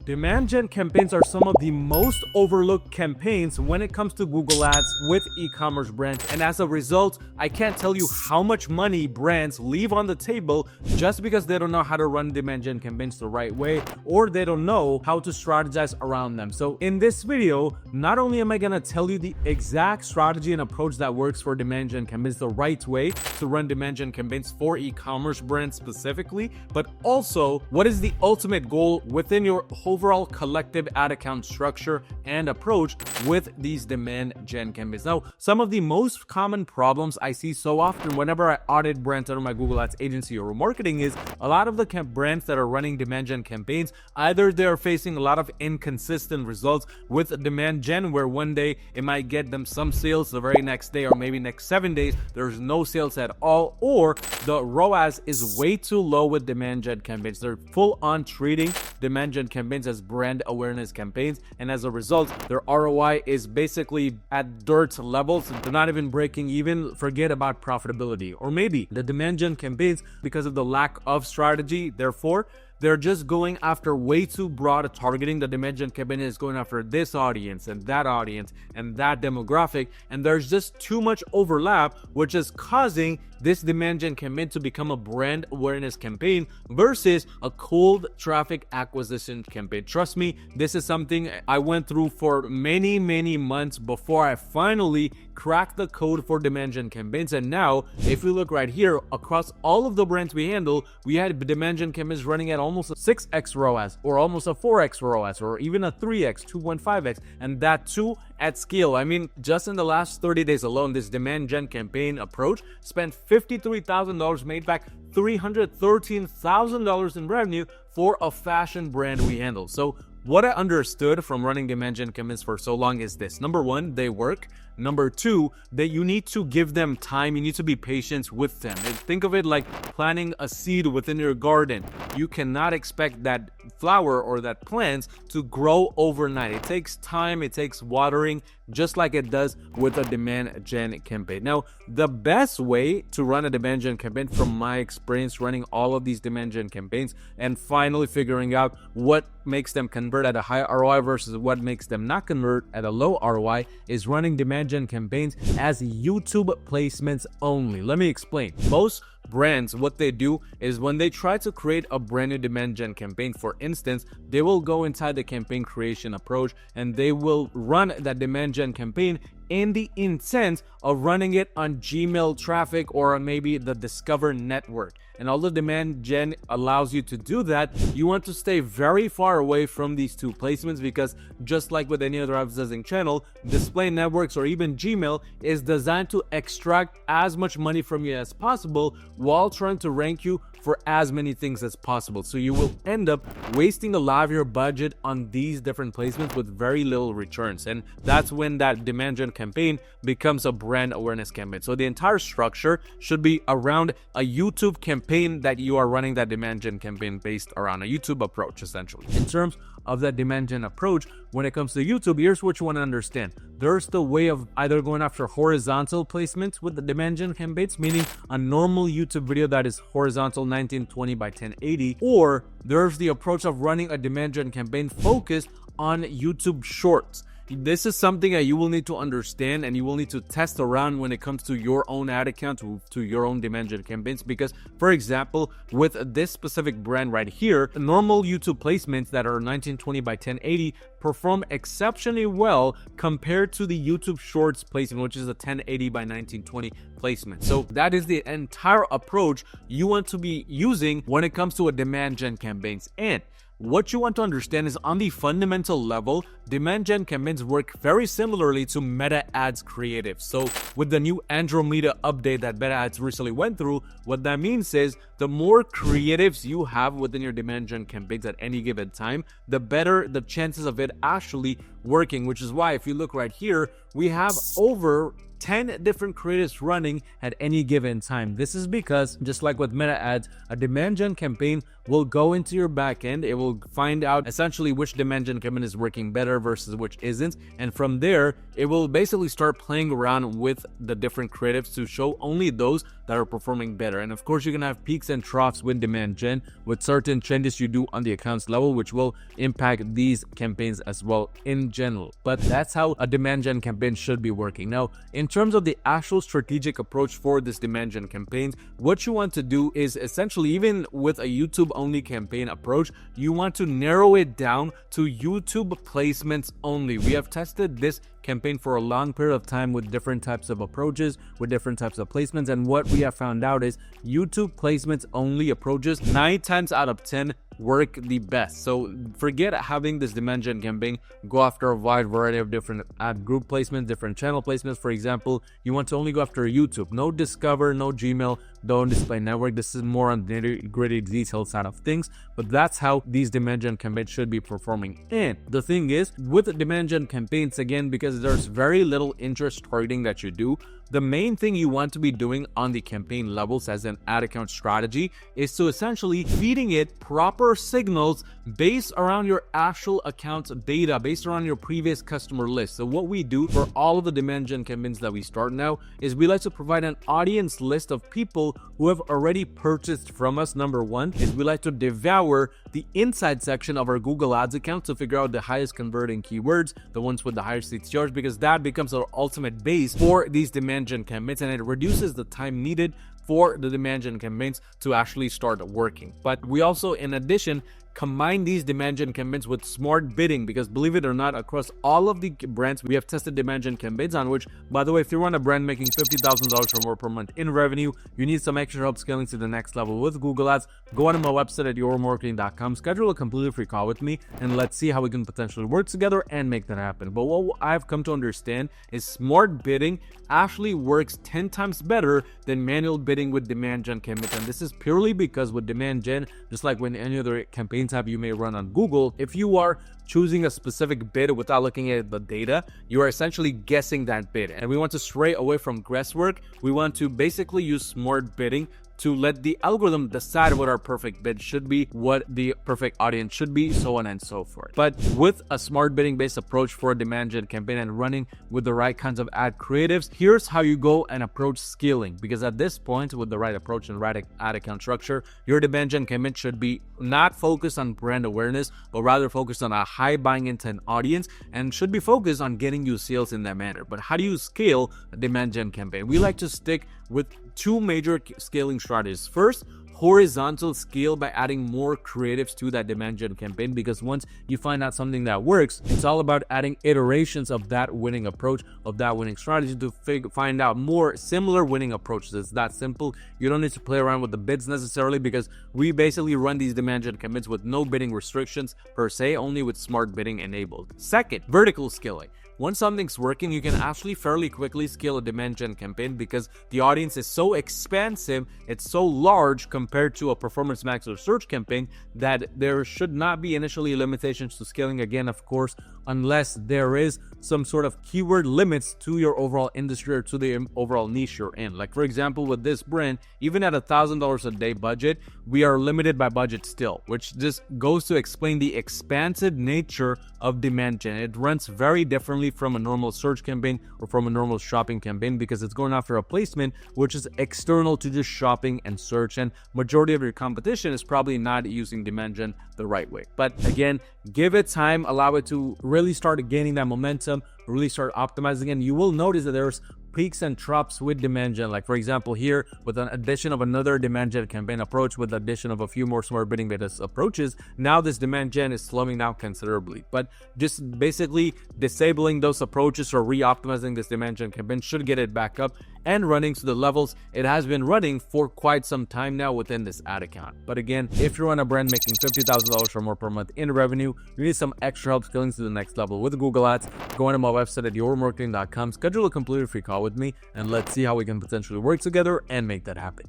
Demand gen campaigns are some of the most overlooked campaigns when it comes to Google Ads with e-commerce brands, and as a result, I can't tell you how much money brands leave on the table just because they don't know how to run demand gen campaigns the right way, or they don't know how to strategize around them. So in this video, not only am I gonna tell you the exact strategy and approach that works for demand gen campaigns, the right way to run demand gen campaigns for e-commerce brands specifically, but also what is the ultimate goal within your overall collective ad account structure and approach with these demand gen campaigns. Now, some of the most common problems I see so often whenever I audit brands under my Google Ads agency or remarketing is a lot of the brands that are running demand gen campaigns, either they're facing a lot of inconsistent results with demand gen, where one day it might get them some sales, the very next day or maybe next 7 days there's no sales at all, or the ROAS is way too low with demand gen campaigns. They're full on treating demand gen campaigns as brand awareness campaigns, and as a result their ROI is basically at dirt levels. They're not even breaking even, forget about profitability. Or maybe the demand gen campaigns, because of the lack of strategy, therefore they're just going after way too broad a targeting. The demand gen campaign is going after this audience and that demographic, and there's just too much overlap, which is causing this demand gen campaign to become a brand awareness campaign versus a cold traffic acquisition campaign. Trust me, this is something I went through for many months before I finally cracked the code for demand gen campaigns. And now, if we look right here, across all of the brands we handle, we had demand gen campaigns running at almost a 6x ROAS, or almost a 4x ROAS, or even a 3x, 2.5x, and that too at scale. I mean, just in the last 30 days alone, this demand gen campaign approach spent $53,000, made back $313,000 in revenue for a fashion brand we handle. So what I understood from running demand gen campaigns for so long is this: number one, they work. Number two, that you need to give them time. You need to be patient with them. And think of it like planting a seed within your garden. You cannot expect that flower or that plant to grow overnight. It takes time, it takes watering, just like it does with a demand gen campaign. Now, the best way to run a demand gen campaign, from my experience running all of these demand gen campaigns and finally figuring out what makes them convert at a high ROI versus what makes them not convert at a low ROI, is running demand gen campaigns as YouTube placements only. Let me explain. Most brands, what they do is when they try to create a brand new demand gen campaign, for instance, they will go inside the campaign creation approach and they will run that demand gen campaign in the intent of running it on Gmail traffic or on maybe the Discover network. And although demand gen allows you to do that, you want to stay very far away from these two placements, because just like with any other advertising channel, display networks or even Gmail is designed to extract as much money from you as possible while trying to rank you for as many things as possible. So you will end up wasting a lot of your budget on these different placements with very little returns. And that's when that demand gen campaign becomes a brand awareness campaign. So the entire structure should be around a YouTube campaign that you are running that demand gen campaign based around, a YouTube approach essentially. In terms of that demand gen approach, when it comes to YouTube, here's what you want to understand. There's the way of either going after horizontal placements with the demand gen campaigns, meaning a normal YouTube video that is horizontal 1920 by 1080, or there's the approach of running a demand gen campaign focused on YouTube Shorts. This is something that you will need to understand and you will need to test around when it comes to your own ad account, to your own demand gen campaigns. Because, for example, with this specific brand right here, normal YouTube placements that are 1920 by 1080 perform exceptionally well compared to the YouTube Shorts placement, which is a 1080 by 1920 placement. So that is the entire approach you want to be using when it comes to a demand gen campaigns. And what you want to understand is, on the fundamental level, demand gen campaigns work very similarly to meta ads creative. So with the new Andromeda update that meta ads recently went through, what that means is the more creatives you have within your demand gen campaigns at any given time, the better the chances of it actually working, which is why if you look right here, we have over 10 different creatives running at any given time. This is because, just like with meta ads, a demand gen campaign will go into your backend. It will find out essentially which demand gen campaign is working better, better versus which isn't. And from there, it will basically start playing around with the different creatives to show only those that are performing better. And of course, you can have peaks and troughs with demand gen, with certain changes you do on the accounts level, which will impact these campaigns as well in general. But that's how a demand gen campaign should be working. Now, in terms of the actual strategic approach for this demand gen campaigns, what you want to do is essentially, even with a YouTube only campaign approach, you want to narrow it down to YouTube placements only. We have tested this campaign for a long period of time with different types of approaches, with different types of placements, and what we have found out is YouTube placements only approaches 9 times out of 10 work the best. So forget having this demand gen campaign go after a wide variety of different ad group placements, different channel placements. For example, you want to only go after YouTube, no Discover, no Gmail, no display network. This is more on the nitty-gritty detailed side of things, but that's how these demand gen campaigns should be performing. And the thing is, with the demand gen campaigns, again, because there's very little interest targeting that you do, the main thing you want to be doing on the campaign levels as an ad account strategy is to essentially feeding it proper signals based around your actual account data, based around your previous customer list. So what we do for all of the demand gen campaigns that we start now is we like to provide an audience list of people who have already purchased from us. Number one is we like to devour the inside section of our Google Ads account to figure out the highest converting keywords, the ones with the highest CTRs, because that becomes our ultimate base for these demand gen campaigns, and it reduces the time needed for the demand gen campaigns to actually start working. But we also, in addition, combine these demand gen campaigns with smart bidding, because believe it or not, across all of the brands we have tested demand gen campaigns on, which, by the way, if you run a brand making $50,000 or more per month in revenue, you need some extra help scaling to the next level with Google Ads, go on to my website at yourmarketing.com, schedule a completely free call with me, and let's see how we can potentially work together and make that happen. But what I've come to understand is smart bidding actually works 10 times better than manual bidding with demand gen campaigns. And this is purely because with demand gen, just like when any other campaign tab you may run on Google, if you are choosing a specific bid without looking at the data, you are essentially guessing that bid. And we want to stray away from guesswork. We want to basically use smart bidding to let the algorithm decide what our perfect bid should be, what the perfect audience should be, so on and so forth. But with a smart bidding based approach for a demand gen campaign and running with the right kinds of ad creatives, here's how you go and approach scaling. Because at this point, with the right approach and right ad account structure, your demand gen campaign should be not focused on brand awareness, but rather focused on a high buying intent audience, and should be focused on getting you sales in that manner. But how do you scale a demand gen campaign? We like to stick with 2 major scaling strategies. First, horizontal scale by adding more creatives to that demand gen campaign, because once you find out something that works, it's all about adding iterations of that winning approach, of that winning strategy, to find out more similar winning approaches. It's that simple. You don't need to play around with the bids necessarily, because we basically run these demand gen campaigns with no bidding restrictions per se, only with smart bidding enabled. Second, vertical scaling. Once something's working, you can actually fairly quickly scale a demand gen campaign, because the audience is so expansive, it's so large compared to a performance max or search campaign, that there should not be initially limitations to scaling, again, of course, unless there is some sort of keyword limits to your overall industry or to the overall niche you're in. Like, for example, with this brand, even at $1,000 a day budget, we are limited by budget still, which just goes to explain the expansive nature of demand gen. It runs very differently from a normal search campaign or from a normal shopping campaign, because it's going after a placement which is external to just shopping and search, and majority of your competition is probably not using demand gen the right way. But again, give it time, allow it to really start gaining that momentum, really start optimizing, and you will notice that there's peaks and troughs with demand gen. Like, for example, here with an addition of another demand gen campaign approach, with the addition of a few more smart bidding based approaches, now this demand gen is slowing down considerably. But just basically disabling those approaches or re-optimizing this demand gen campaign should get it back up and running to the levels it has been running for quite some time now within this ad account. But again, if you're on a brand making $50,000 or more per month in revenue, you need some extra help scaling to the next level with Google Ads, go on to my website at yourmarketing.com, schedule a completely free call with me, and let's see how we can potentially work together and make that happen.